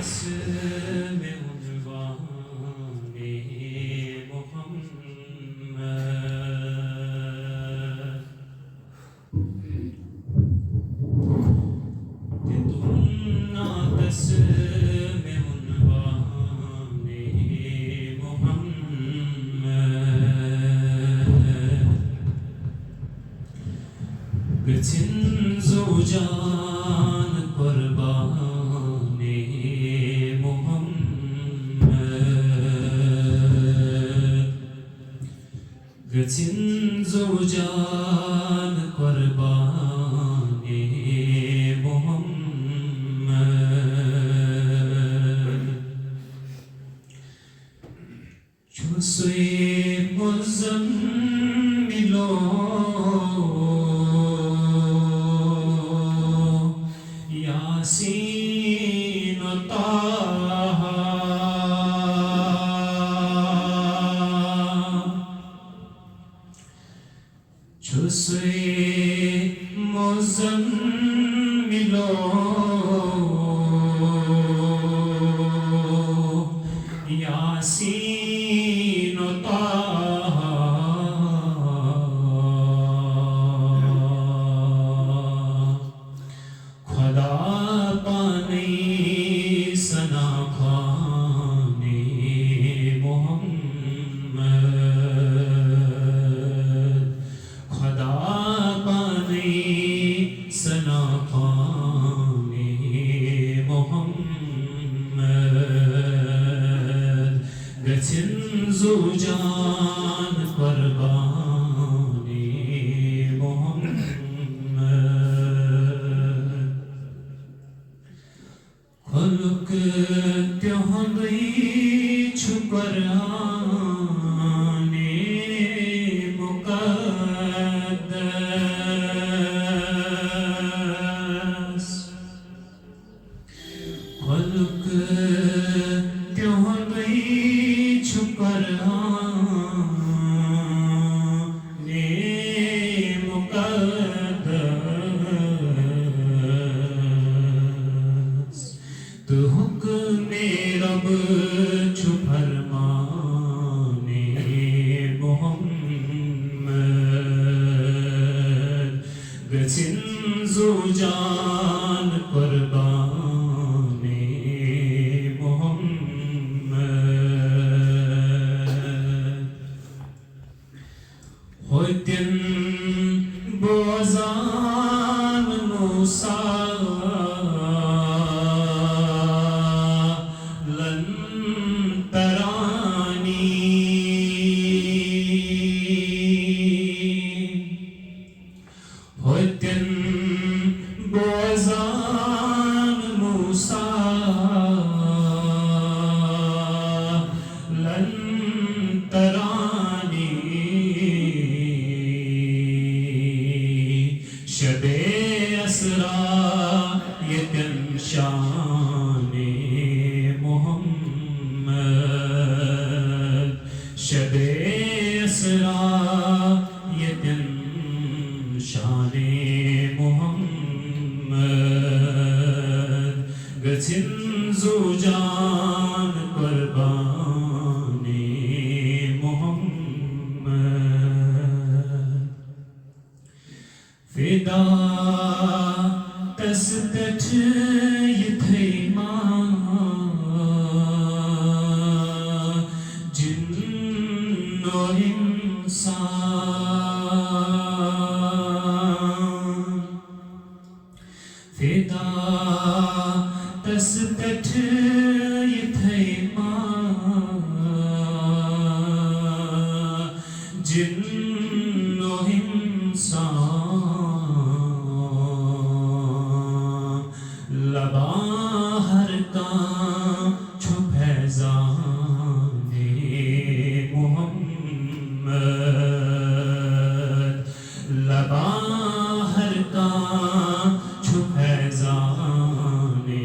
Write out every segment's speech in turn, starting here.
में उनवाने मोहम्मद कि तुम नादस में उनवाने मोहम्मद गथिन ज़ौजान क़ुरबाने मोहम्मद गथिन ज़ौजान क़ुरबाने मोहम्मद जो सोए मुज़म्मिलो यासीन ताहा जो सोए मुज़म्मिलो यासीन ताहा खुदा पाने सना खाने मोहम्मद खुदा पाने सना खाने मोहम्मद गथिन ज़ौजान क़ुरबाने मोहम्मद खुलक त्योहरी छुकराने मुक़द्दस खुलक त्योहरी छुकराने मुक़द्दस तो हुक्म रब छु फरमाने मोहम्मद गथिन ज़ौजान क़ुरबाने मोहम्मद होतिन बोज़ान मूसा होतिन बोज़ान मूसा लन तरानी शबे असरा यतन शाने मोहम्मद शबे असरा यतन शाने मोहम्मद गथिन ज़ौजान क़ुरबाने मोहम्मद फिदा तसदठ यथैमा जिन्नो इंसान फिदा तसदठ यथैमा जिन्नो इंसान लबा हर का छु फैज़ाने मोहम्मद लबा हर का छु फैज़ाने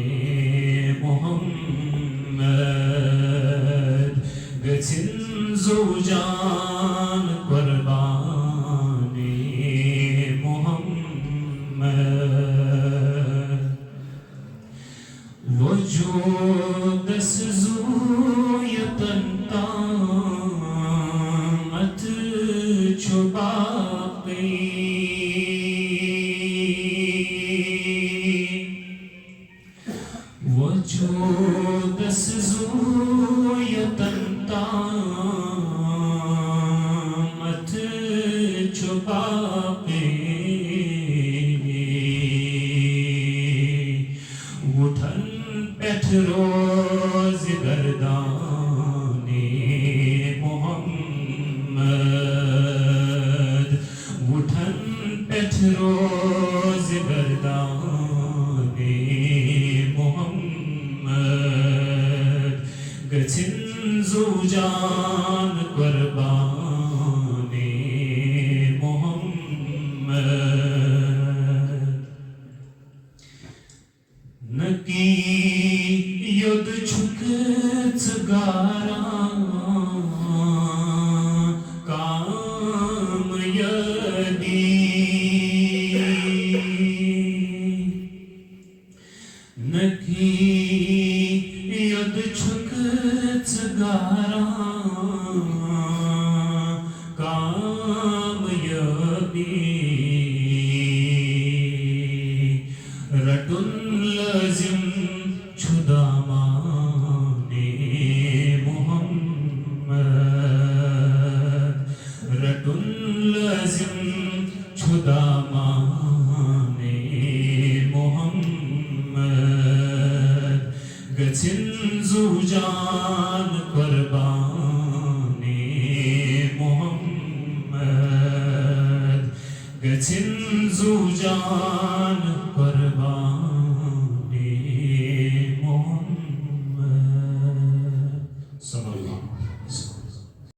मोहम्मद गथिन ज़ौजान क़ुरबाने मोहम्मद वो जो जो दस ज़ूयतंता मत छुपा पे उठन पैठ रोज गर्दाने मोहम्मद उठन पैठ रोज गर्दाने मोहम्मद गचिन ज़ूजान कुर्बाने मोहम्मद नकी युद्ध छुकच गारा काम यदी नकी युद्ध छुकच गारा काम यदी रटुन लजिम छुदामाने मोहम्मद रटुन लजिम छुदामाने मोहम्मद गचिन ज़ूजान कुर्बाने मोहम्मद गचिन ज़ूजान कुर्बाने मोहम्मद।